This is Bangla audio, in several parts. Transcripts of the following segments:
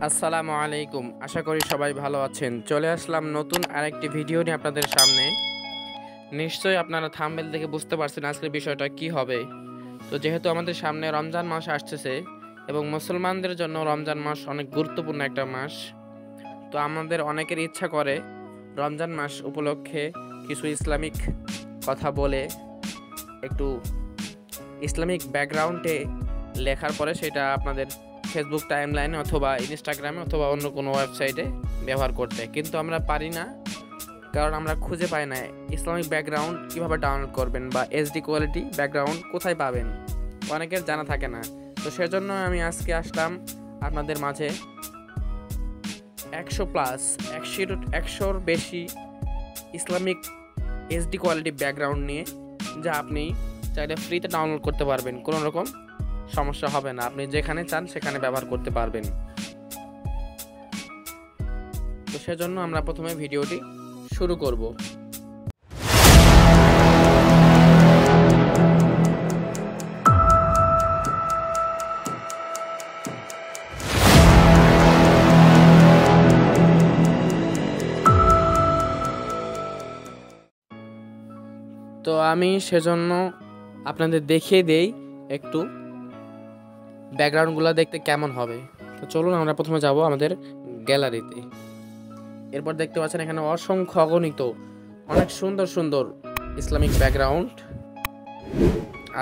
আসসালামু আলাইকুম। আশা করি সবাই ভালো আছেন। চলে আসলাম নতুন আরেকটি ভিডিও নিয়ে আপনাদের সামনে। নিশ্চয়ই আপনারা থাম্বনেল দেখে বুঝতে পারছেন আজকের বিষয়টা কি হবে। তো যেহেতু আমাদের সামনে রমজান মাস আসতেছে এবং মুসলমানদের জন্য রমজান মাস অনেক গুরুত্বপূর্ণ একটা মাস। তো আমাদের অনেকের ইচ্ছা করে রমজান মাস উপলক্ষে কিছু ইসলামিক কথা বলে একটু ইসলামিক ব্যাকগ্রাউন্ডে লেখার পরে সেটা আপনাদের ফেসবুক টাইমলাইনে অথবা ইনস্টাগ্রামে অথবা অন্য কোনো ওয়েবসাইটে ব্যবহার করতে, কিন্তু আমরা পারি না, কারণ আমরা খুঁজে পাই না ইসলামিক ব্যাকগ্রাউন্ড কীভাবে ডাউনলোড করবেন বা এইচডি কোয়ালিটি ব্যাকগ্রাউন্ড কোথায় পাবেন, অনেকের জানা থাকে না। তো সেজন্য আমি আজকে আসলাম আপনাদের মাঝে 100+100-র বেশি ইসলামিক এইচডি কোয়ালিটি ব্যাকগ্রাউন্ড নিয়ে, যা আপনি চাইলে ফ্রিতে ডাউনলোড করতে পারবেন, কোনো রকম সমস্যা হবে না, আপনি যেখানে চান সেখানে ব্যবহার করতে পারবেন। তো সেজন্য আমরা প্রথমে ভিডিওটি শুরু করব। তো আমি সেজন্য আপনাদের দেখিয়ে দেই একটু ব্যাকগ্রাউন্ডগুলো দেখতে কেমন হবে। তো চলুন আমরা প্রথমে যাব আমাদের গ্যালারিতে। এরপর দেখতে পাচ্ছেন এখানে অসংখ্য অগণিত অনেক সুন্দর সুন্দর ইসলামিক ব্যাকগ্রাউন্ড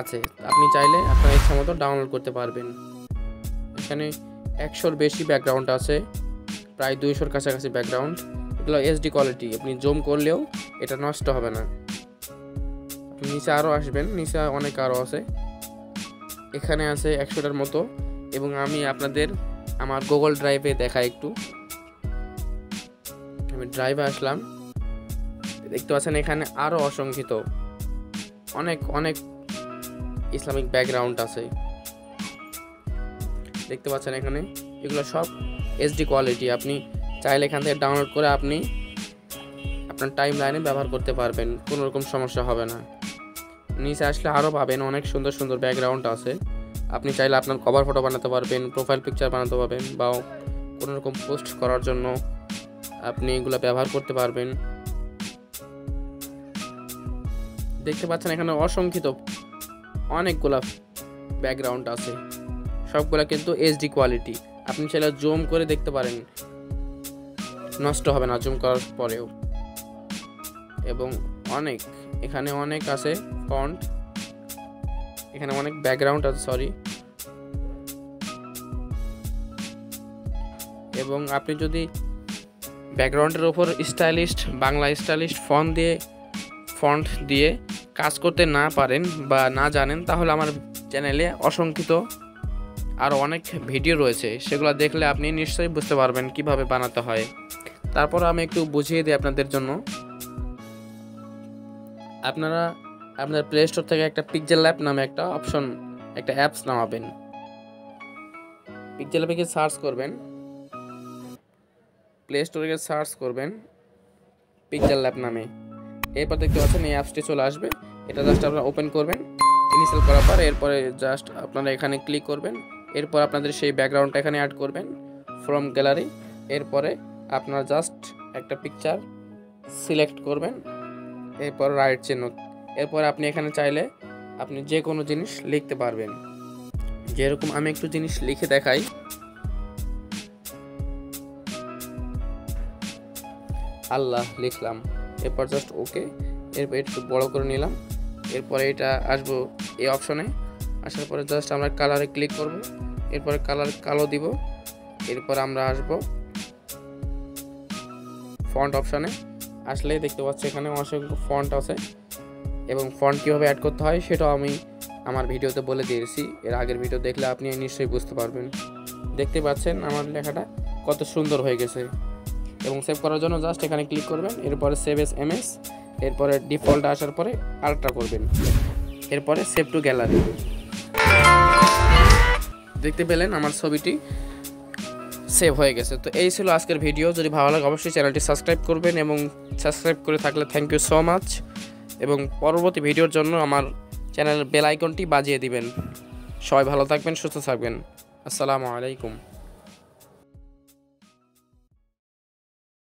আছে। আপনি চাইলে আপনার ইচ্ছা মতো ডাউনলোড করতে পারবেন। এখানে 100-র বেশি ব্যাকগ্রাউন্ড আছে, প্রায় 200-র কাছাকাছি ব্যাকগ্রাউন্ড। এগুলো এইচডি কোয়ালিটি, আপনি জুম করলেও এটা নষ্ট হবে না। আপনি নিচে আরও আসবেন, নিচে অনেক আরও আছে, এখানে আছে 100টার মতো। এবং আমি আপনাদের আমার গুগল ড্রাইভে দেখাই একটু। আমি ড্রাইভে আসলাম, দেখতে পাচ্ছেন এখানে আরও অসংখ্য অনেক অনেক ইসলামিক ব্যাকগ্রাউন্ড আছে। দেখতে পাচ্ছেন এখানে এগুলো সব এইচডি কোয়ালিটি। আপনি চাইলে এখান থেকে ডাউনলোড করে আপনি আপনার টাইম লাইনে ব্যবহার করতে পারবেন, কোনো রকম সমস্যা হবে না। নিচে আসলে আরও পাবেন অনেক সুন্দর সুন্দর ব্যাকগ্রাউন্ড আছে। আপনি চাইলে আপনার কভার ফটো বানাতে পারবেন, প্রোফাইল পিকচার বানাতে পারবেন, বা কোনো রকম পোস্ট করার জন্য আপনি এগুলো ব্যবহার করতে পারবেন। দেখতে পাচ্ছেন এখানে অসংখ্য অনেকগুলা ব্যাকগ্রাউন্ড আছে, সবগুলা কিন্তু এইচডি কোয়ালিটি। আপনি চাইলে জুম করে দেখতে পারেন, নষ্ট হবে না জুম করার পরেও। এবং এখানে অনেক আছে ফন্ট, এখানে অনেক ব্যাকগ্রাউন্ড আছে এবং আপনি যদি ব্যাকগ্রাউন্ডের উপর বাংলা স্টাইলিস্ট ফন্ট দিয়ে কাজ করতে না পারেন বা না জানেন, তাহলে আমার চ্যানেলে অসংখ্য আরও অনেক ভিডিও রয়েছে, সেগুলো দেখলে আপনি নিশ্চয়ই বুঝতে পারবেন কিভাবে বানাতে হয়। তারপর আমি একটু বুঝিয়ে দিই আপনাদের জন্য। আপনারা আপনার প্লে স্টোর থেকে একটা পিক্সেল ল্যাব নামে একটা অ্যাপস নামাবেন। পিক্সেল ল্যাবে সার্চ করবেন, প্লে স্টোরে সার্চ করবেন পিক্সেল ল্যাব নামে। এরপর দেখতে পাচ্ছেন এই অ্যাপসটি চলে আসবে। এটা জাস্ট আপনারা ওপেন করবেন, ইনস্টল করার পর এরপরে জাস্ট আপনারা এখানে ক্লিক করবেন। এরপর আপনাদের সেই ব্যাকগ্রাউন্ডটা এখানে অ্যাড করবেন ফ্রম গ্যালারি। এরপরে আপনারা জাস্ট একটা পিকচার সিলেক্ট করবেন, এরপর রাইট চিহ্ন। এরপর আপনি এখানে চাইলে আপনি যে কোনো জিনিস লিখতে পারবেন। যেরকম আমি একটু জিনিস লিখে দেখাই। আল্লাহ লিখলাম, এরপর জাস্ট ওকে। এরপর একটু বড় করে নিলাম। এরপরে এটা আসবো এই অপশনে। আসার পরে জাস্ট আমরা কালারে ক্লিক করব, এরপরে কালার কালো দিব। এরপর আমরা আসবো ফন্ট অপশনে। আসলেই দেখতে পাচ্ছি এখানে অসংখ্য ফন্ট আছে, এবং ফন্ট কীভাবে অ্যাড করতে হয় সেটাও আমি আমার ভিডিওতে বলে দিয়েছি। এর আগের ভিডিও দেখলে আপনি নিশ্চয়ই বুঝতে পারবেন। দেখতে পাচ্ছেন আমার লেখাটা কত সুন্দর হয়ে গেছে। এবং সেভ করার জন্য জাস্ট এখানে ক্লিক করবেন, এরপরে সেভ এস এমএস, এরপরে ডিফল্ট আসার পরে আল্ট্রা করবেন, এরপরে সেভ টু গ্যালারি। দেখতে পেলেন আমার ছবিটি সেভ হয়ে গেছে। তো এই ছিল আজকের ভিডিও। যদি ভালো লাগে অবশ্যই চ্যানেলটি সাবস্ক্রাইব করবেন, এবং সাবস্ক্রাইব করে থাকলে থ্যাংক ইউ সো মাচ। এবং পরবর্তী ভিডিওর জন্য আমার চ্যানেলের বেল আইকনটি বাজিয়ে দিবেন। সবাই ভালো থাকবেন, সুস্থ থাকবেন। আসসালামু আলাইকুম।